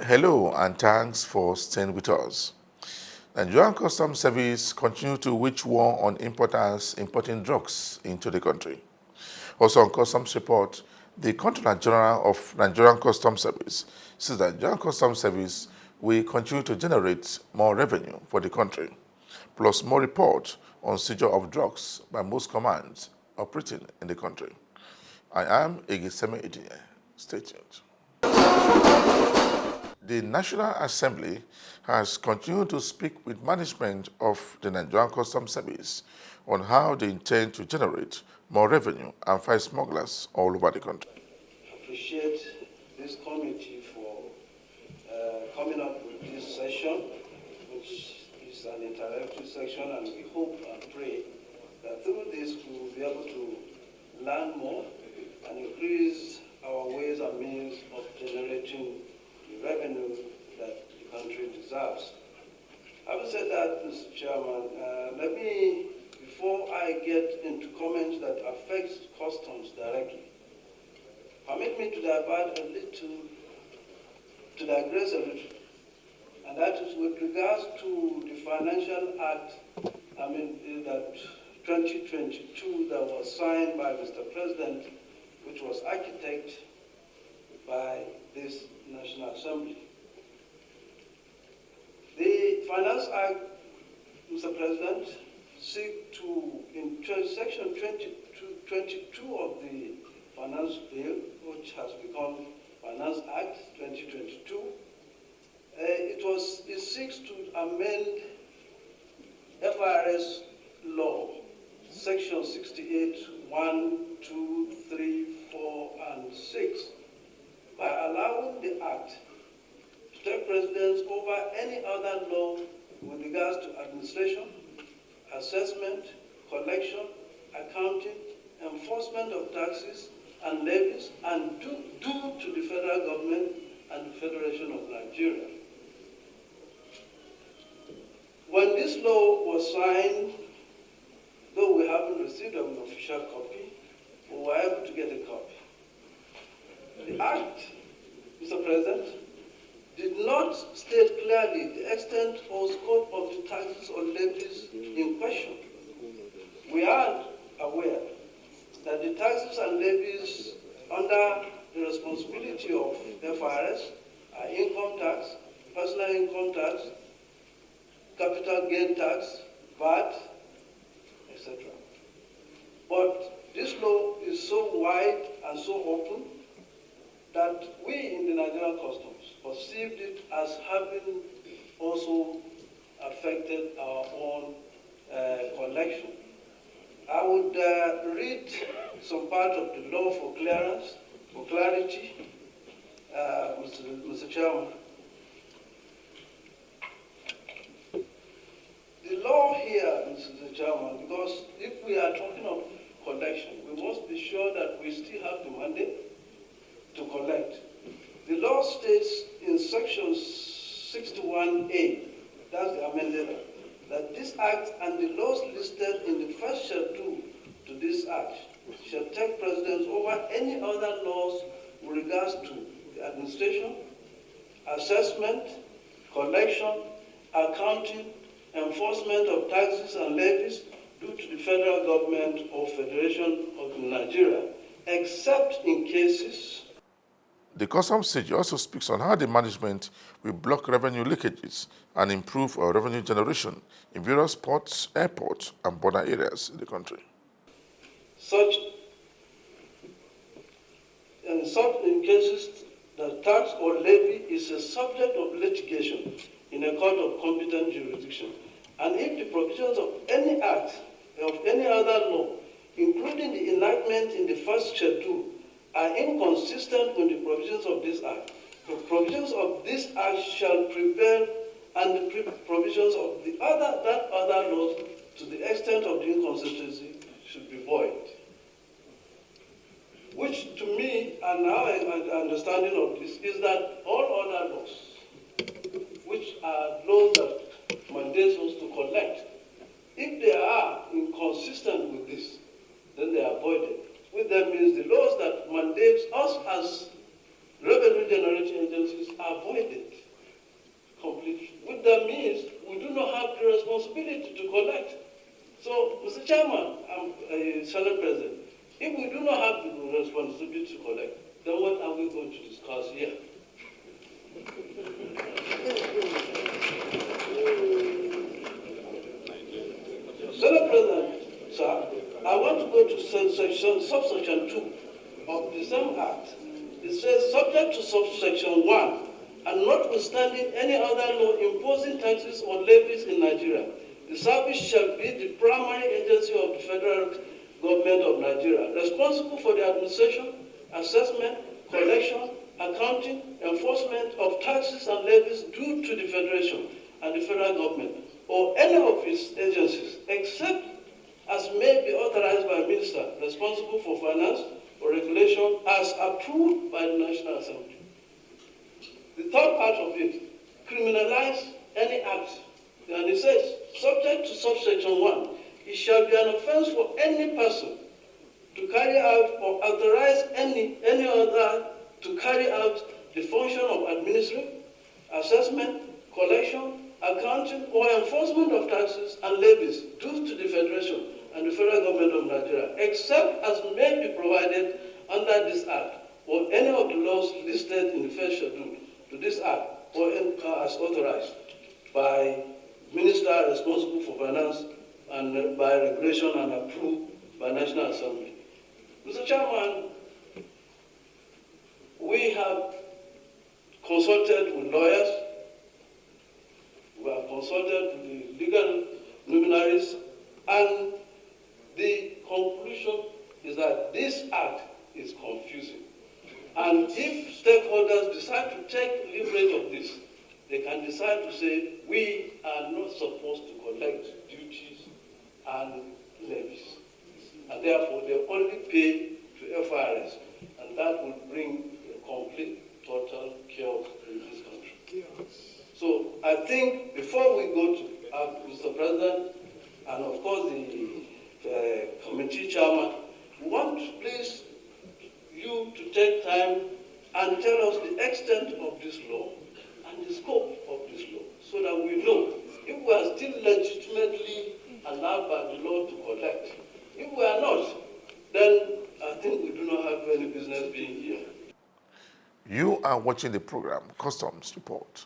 Hello and thanks for staying with us. Nigerian Customs Service continue to wage war on importers importing drugs into the country. Also on Customs report, the Controller General of Nigerian Customs Service says that Nigerian Customs Service will continue to generate more revenue for the country, plus more report on seizure of drugs by most commands operating in the country. I am Egiseme Edine. Stay tuned. The National Assembly has continued to speak with management of the Nigerian Customs Service on how they intend to generate more revenue and fight smugglers all over the country. I appreciate this committee for coming up with this session, which is an interactive session, and we hope and pray that through this we will be able to learn more and increase our ways and means of generating the revenue that the country deserves. Having said that, Mr. Chairman, let me, before I get into comments that affect customs directly, permit me to divert a little, to digress a little, and that is with regards to the Financial Act, that 2022 that was signed by Mr. President, which was architected by this National Assembly. The Finance Act, Mr. President, seek to, in Section 22 of the Finance Bill, which has become Finance Act 2022, it seeks to amend FRS law, Section 68, 1, 2, 3, 4, and 6, by allowing the Act to take precedence over any other law with regards to administration, assessment, collection, accounting, enforcement of taxes and levies, and due to the federal government and the Federation of Nigeria. When this law was signed, though we haven't received an official copy, we were able to get a copy. The Act, Mr. President, did not state clearly the extent or scope of the taxes or levies in question. We are aware that the taxes and levies under the responsibility of FRS are income tax, personal income tax, capital gain tax, VAT, etc. But this law is so wide and so open that we in the Nigerian Customs perceived it as having also affected our own collection. I would read some part of the law for clearance, for clarity, Mr. Chairman. The law here, Mr. Chairman, because if we are talking of collection, we must be sure that we still have the mandate to collect. The law states in Section 61A, that's the amended, that this Act and the laws listed in the first schedule to this Act shall take precedence over any other laws with regards to the administration, assessment, collection, accounting, enforcement of taxes and levies due to the federal government or Federation of Nigeria, except in cases. The Customs Sage also speaks on how the management will block revenue leakages and improve our revenue generation in various ports, airports, and border areas in the country. Such in cases that tax or levy is a subject of litigation in a court of competent jurisdiction, and if the provisions of any act of any other law, including the enactment in the first schedule, are inconsistent with the provisions of this Act, the provisions of this Act shall prevail, and the provisions of that other law, to the extent of the inconsistency, should be void. Which, to me, and our understanding of this, is that all other laws, which are laws that mandate us to collect, if they are inconsistent with this, then they are voided. Which that means the laws that mandate us as revenue generating agencies are voided. completely. What that means, we do not have the responsibility to collect. So, Mr. Chairman, Senate President, if we do not have the responsibility to collect, then what are we going to discuss here? Senate President, sir, I want to go to subsection 2 of the same act. It says, subject to subsection 1, and notwithstanding any other law imposing taxes or levies in Nigeria, the service shall be the primary agency of the federal government of Nigeria, responsible for the administration, assessment, collection, accounting, enforcement of taxes and levies due to the Federation and the federal government, or any of its agencies, except as may be authorized by a minister responsible for finance or regulation as approved by the National Assembly. The third part of it, criminalize any act. And it says, subject to subsection 1, it shall be an offense for any person to carry out or authorize any other to carry out the function of administering, assessment, collection, accounting, or enforcement of taxes and levies due to the Federation and the federal government of Nigeria, except as may be provided under this act or any of the laws listed in the first schedule to this act or as authorized by minister responsible for finance and by regulation and approved by National Assembly. Mr. Chairman, we have consulted with lawyers, we have consulted with the legal luminaries, and the conclusion is that this act is confusing. And if stakeholders decide to take leverage of this, they can decide to say, we are not supposed to collect duties and levies. And therefore, they only pay to FRS. And that will bring a complete, total chaos in this country. So I think before we go to Mr. President, and of course the committee chairman, we want please you to take time and tell us the extent of this law and the scope of this law, so that we know if we are still legitimately allowed by the law to collect. If we are not, then I think we do not have any business being here. You are watching the program Customs Report.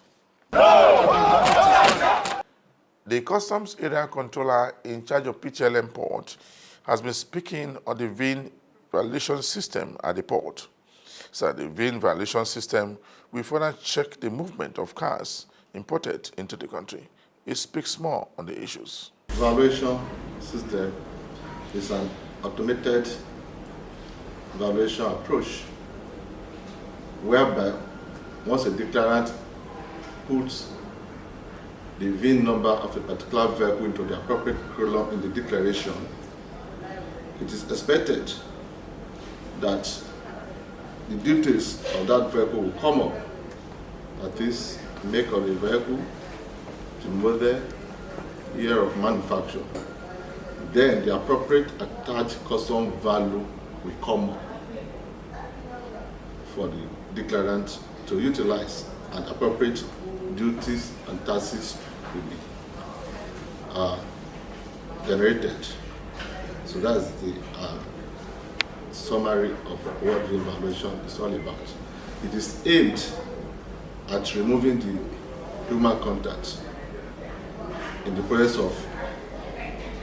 The Customs Area Controller in charge of PTLM Port has been speaking on the VIN violation system at the port. So the VIN violation system will further check the movement of cars imported into the country. It speaks more on the issues. Valuation system is an automated valuation approach whereby once a declarant puts the VIN number of a particular vehicle into the appropriate column in the declaration, it is expected that the details of that vehicle will come up. That is, make of the vehicle, the model, year of manufacture. Then the appropriate attached custom value will come up for the declarant to utilize, and appropriate duties and taxes will be generated. So that's the summary of what VIN valuation is all about. It is aimed at removing the human contact in the process of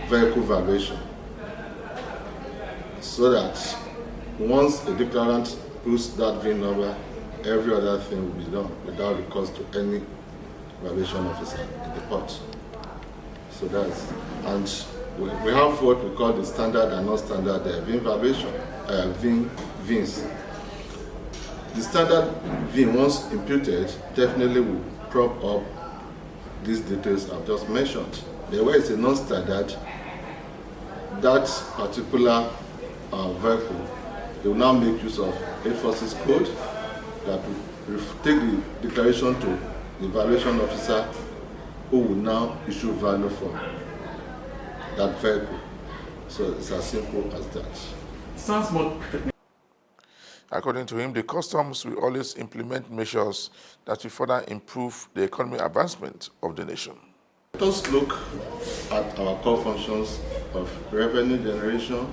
vehicle valuation, so that once a declarant puts that VIN number, every other thing will be done without recourse to any valuation officer in the port. So that's, and we have what we call the standard and non-standard VIN valuation, VINs. The standard VIN, once imputed, definitely will prop up these details I've just mentioned. The way it's a non-standard, that particular vehicle, they will now make use of a forces code that will take the declaration to the valuation officer, who will now issue value for that vehicle. So it's as simple as that. Sounds more. According to him, the customs will always implement measures that will further improve the economic advancement of the nation. Let us look at our core functions of revenue generation,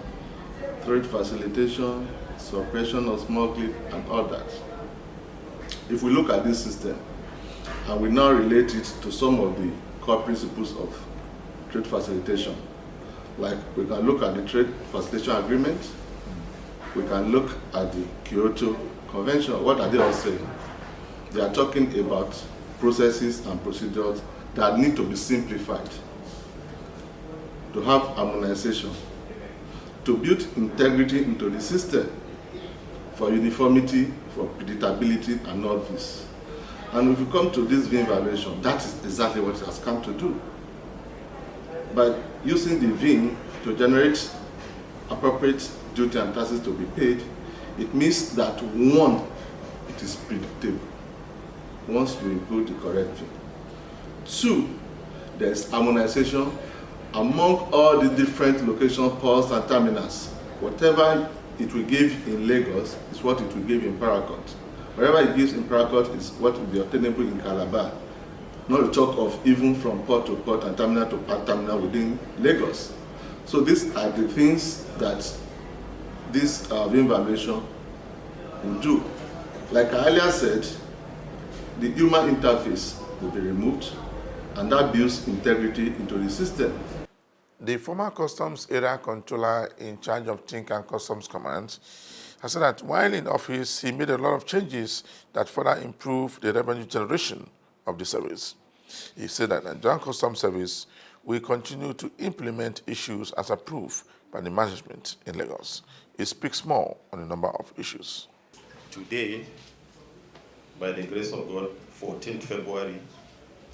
trade facilitation, suppression of smuggling, and all that. If we look at this system and we now relate it to some of the core principles of trade facilitation, like we can look at the trade facilitation agreement, we can look at the Kyoto Convention. What are they all saying? They are talking about processes and procedures that need to be simplified, to have harmonization, to build integrity into the system, for uniformity, for predictability, and all this. And if we come to this VIN valuation, that is exactly what it has come to do. By using the VIN to generate appropriate duty and taxes to be paid, it means that one, it is predictable once you include the correct VIN. Two, there is harmonization among all the different location ports and terminals. Whatever it will give in Lagos is what it will give in Paracourt. Whatever it gives in Paracourt is what will be obtainable in Calabar. Not to talk of even from port to port and terminal to port terminal within Lagos. So these are the things that this VIN valuation will do. Like I earlier said, the human interface will be removed, and that builds integrity into the system. The former Customs Area Controller in charge of Think and Customs Command has said that while in office, he made a lot of changes that further improve the revenue generation of the service. He said that the Nigerian Customs Service will continue to implement issues as approved by the management in Lagos. He speaks more on a number of issues. Today, by the grace of God, 14th February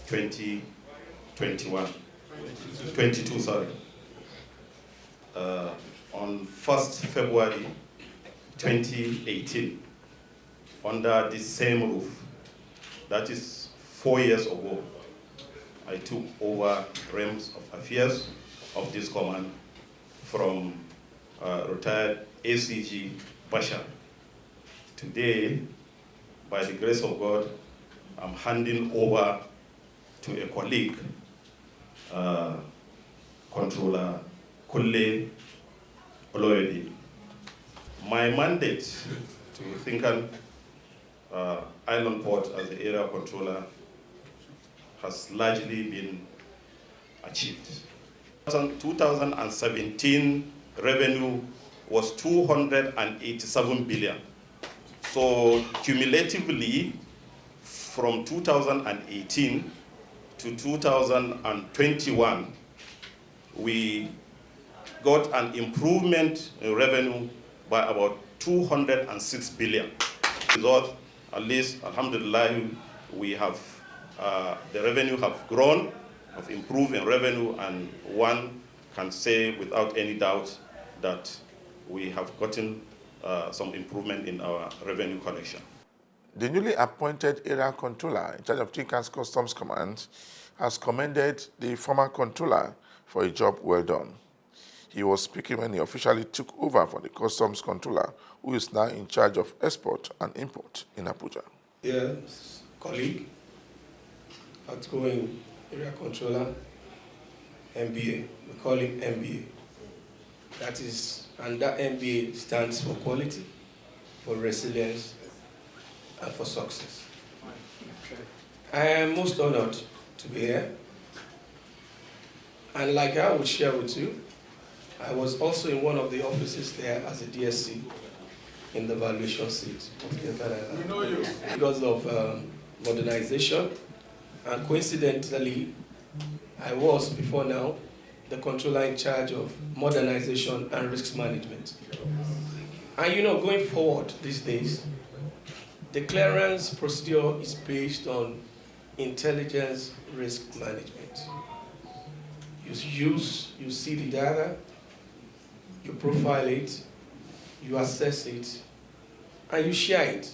22, sorry. On 1st February 2018, under the same roof, that is 4 years ago, I took over realms of affairs of this command from retired ACG Bashar. Today, by the grace of God, I'm handing over to a colleague, Controller Kulle Oloyede. My mandate to Thinkan Island Port as the area controller has largely been achieved. 2017 revenue was 287 billion. So cumulatively, from 2018 to 2021, we got an improvement in revenue by about 206 billion. Result, at least, alhamdulillah, we have, the revenue have grown, have improved in revenue, and one can say without any doubt that we have gotten some improvement in our revenue collection. The newly appointed area controller in charge of Tinkan's Customs Command has commended the former controller for a job well done. He was speaking when he officially took over for the customs controller, who is now in charge of export and import in Abuja. Yes, colleague, outgoing area controller, MBA. We call him MBA. That is, and that MBA stands for quality, for resilience, and for success. I am most honored to be here. And like I would share with you, I was also in one of the offices there as a DSC in the valuation seat of the because of modernization. And coincidentally, I was before now the controller in charge of modernization and risk management. And you know, going forward these days, the clearance procedure is based on intelligence risk management. You see the data, you profile it, you assess it, and you share it.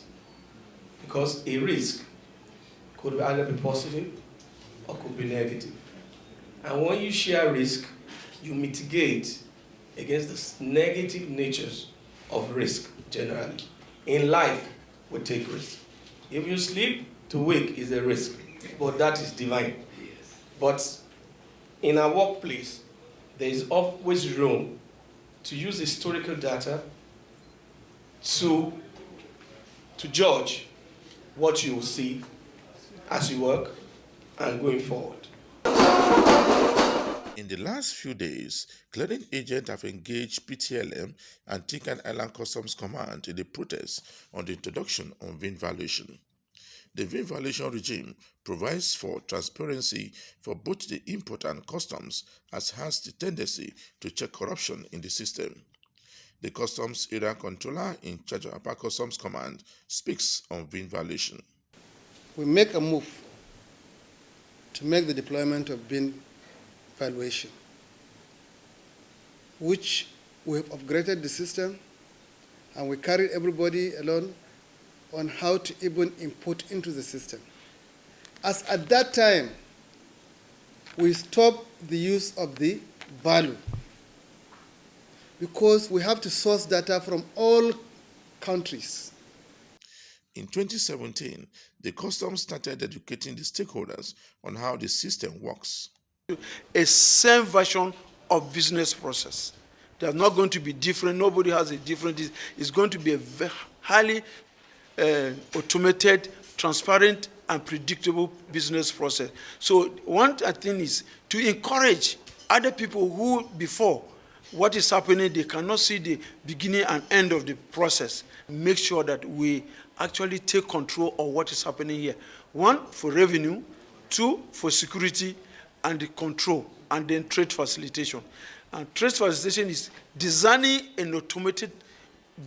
Because a risk could either be positive or could be negative. And when you share risk, you mitigate against the negative natures of risk generally in life, we take risks. If you sleep, to wake is a risk, but that is divine. But in our workplace, there is always room to use historical data to judge what you will see as you work and going forward. In the last few days, clearing agents have engaged PTLM and Tinkan Island Customs Command in the protest on the introduction of VIN valuation. The VIN valuation regime provides for transparency for both the import and customs, as has the tendency to check corruption in the system. The Customs Area Controller in charge of Upper Customs Command speaks on VIN valuation. We make a move to make the deployment of VIN valuation, which we have upgraded the system, and we carried everybody along on how to even input into the system. As at that time, we stopped the use of the value because we have to source data from all countries. In 2017, the customs started educating the stakeholders on how the system works. A same version of business process. They're not going to be different. Nobody has a different. It's going to be a highly automated, transparent, and predictable business process. So one thing is to encourage other people who before what is happening, they cannot see the beginning and end of the process. Make sure that we actually take control of what is happening here. One, for revenue. Two, for security and the control, and then trade facilitation. And trade facilitation is designing an automated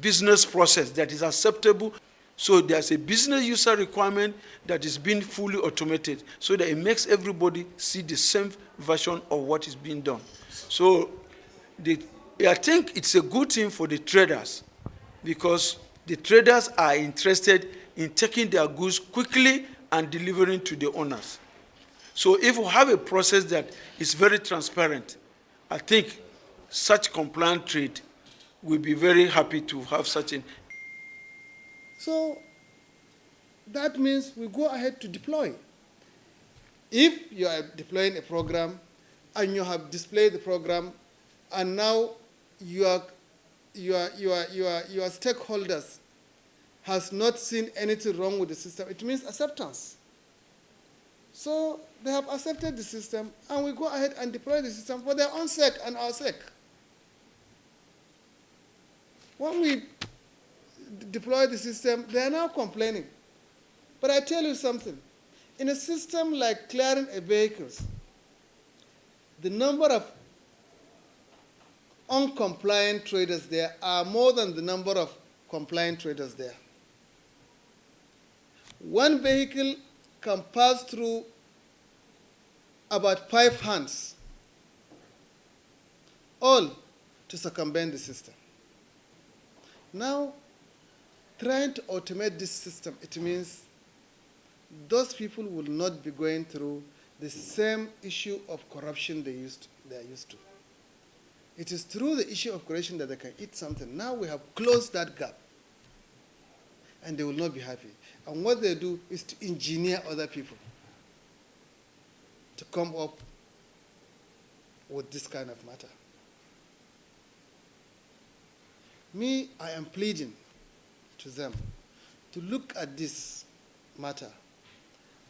business process that is acceptable. So there's a business user requirement that is being fully automated so that it makes everybody see the same version of what is being done. So I think it's a good thing for the traders because the traders are interested in taking their goods quickly and delivering to the owners. So if we have a process that is very transparent, I think such compliant trade will be very happy to have such a. So that means we go ahead to deploy. If you are deploying a program and you have displayed the program and now your stakeholders has not seen anything wrong with the system, it means acceptance. So they have accepted the system and we go ahead and deploy the system for their own sake and our sake. When we deploy the system, they are now complaining. But I tell you something, in a system like clearing a vehicles, the number of uncompliant traders there are more than the number of compliant traders there. One vehicle can pass through about 5 hands, all to circumvent the system. Now, trying to automate this system, it means those people will not be going through the same issue of corruption they are used to. It is through the issue of corruption that they can eat something. Now we have closed that gap, and they will not be happy. And what they do is to engineer other people to come up with this kind of matter. Me, I am pleading to them to look at this matter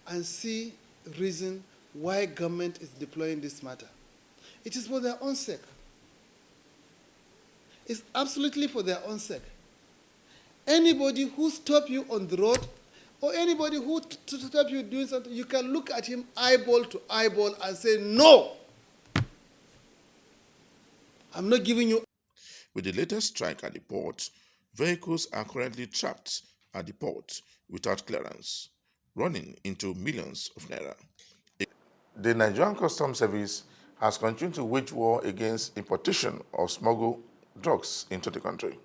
and see reason why government is deploying this matter. It is for their own sake. It's absolutely for their own sake. Anybody who stops you on the road or anybody who stops you doing something, you can look at him eyeball to eyeball and say, no, I'm not giving you. With the latest strike at the port, vehicles are currently trapped at the port without clearance, running into millions of naira. The Nigerian Customs Service has continued to wage war against importation of smuggled drugs into the country.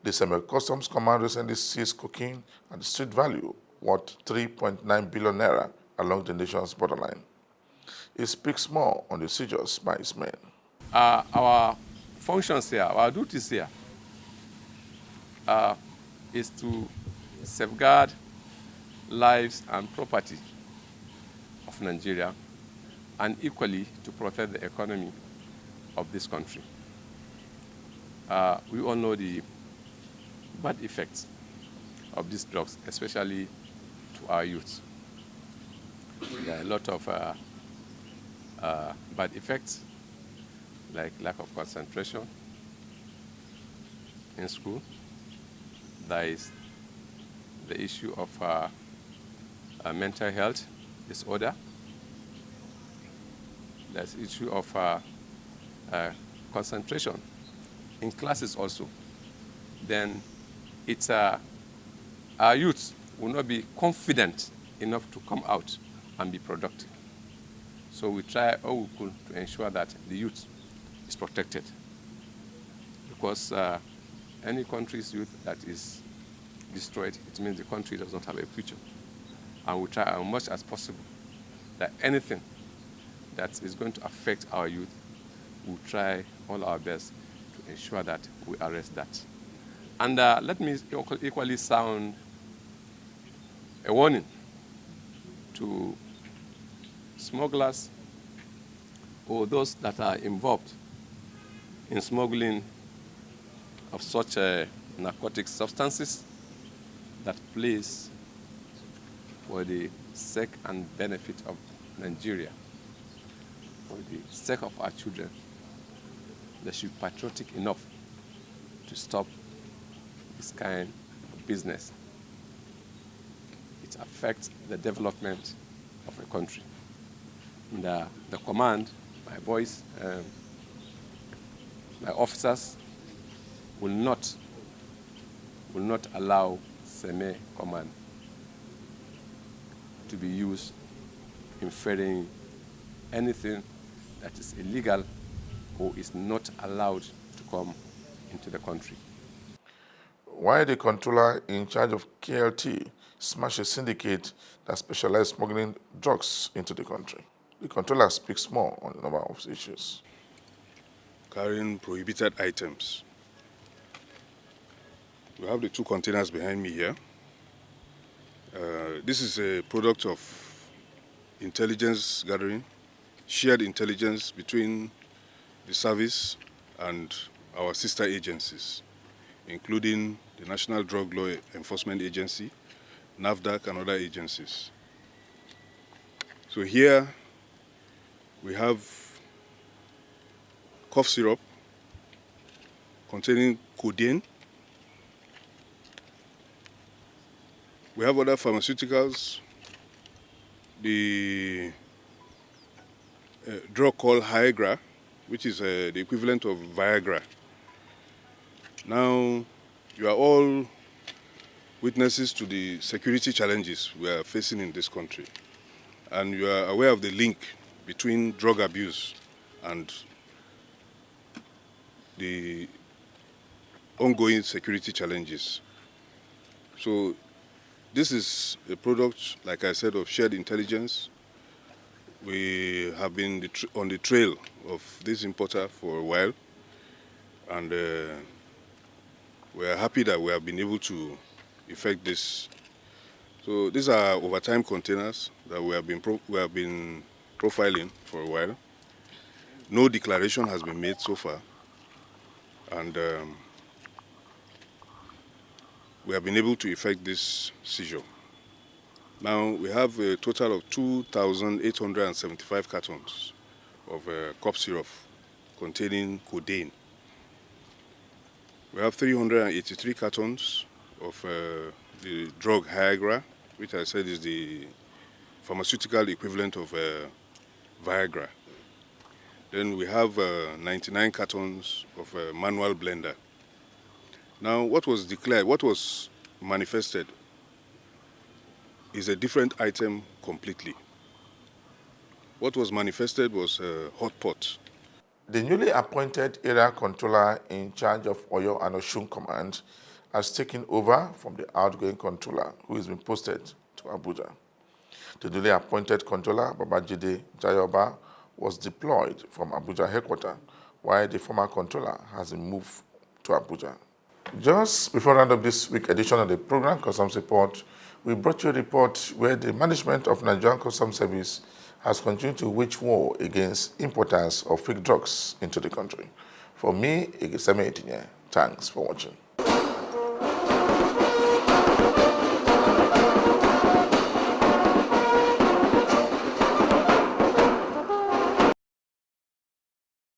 The Semi-Customs Command recently seized cocaine at the street value worth 3.9 billion naira along the nation's borderline. It speaks more on the seizures by its men. Our functions here, our duties here, is to safeguard lives and property of Nigeria, and equally to protect the economy of this country. We all know the bad effects of these drugs, especially to our youth. There are a lot of bad effects, like lack of concentration in school. There is the issue of mental health disorder. There's the issue of concentration in classes also. Then it's our youth will not be confident enough to come out and be productive. So we try all we could to ensure that the youth is protected, because any country's youth that is destroyed, it means the country does not have a future. And we try as much as possible that anything that is going to affect our youth, we'll try all our best to ensure that we arrest that. And let me equally sound a warning to smugglers or those that are involved in smuggling of such narcotic substances that plays for the sake and benefit of Nigeria, for the sake of our children. They should be patriotic enough to stop this kind of business. It affects the development of a country. And the command, my boys, my officers will not allow Seme command to be used in ferrying anything that is illegal or is not allowed to come into the country. Why the controller in charge of KLT smashed a syndicate that specialized smuggling drugs into the country? The controller speaks more on a number of issues. Carrying prohibited items. We have the two containers behind me here. This is a product of intelligence gathering, shared intelligence between the service and our sister agencies, including the National Drug Law Enforcement Agency, NAFDAC, and other agencies. So here we have cough syrup containing codeine. We have other pharmaceuticals, the drug called Hyagra, which is the equivalent of Viagra. Now, you are all witnesses to the security challenges we are facing in this country. And you are aware of the link between drug abuse and the ongoing security challenges. So this is a product, like I said, of shared intelligence. We have been on the trail of this importer for a while, and we are happy that we have been able to effect this. So these are overtime containers that we have been profiling for a while. No declaration has been made so far, and we have been able to effect this seizure. Now we have a total of 2,875 cartons of cough syrup containing codeine. We have 383 cartons of the drug Hyagra, which I said is the pharmaceutical equivalent of Viagra. Then we have 99 cartons of manual blender. Now, what was declared, what was manifested is a different item completely. What was manifested was a hot pot. The newly appointed area controller in charge of Oyo and Osun Command has taken over from the outgoing controller who has been posted to Abuja. The newly appointed controller, Babajide Jayoba, was deployed from Abuja headquarters, while the former controller has been moved to Abuja. Just before I round up this week's edition of the program, Customs Report, we brought you a report where the management of Nigerian Customs Service has continued to wage war against importers of fake drugs into the country. For me, Igiseme Etinye, thanks for watching.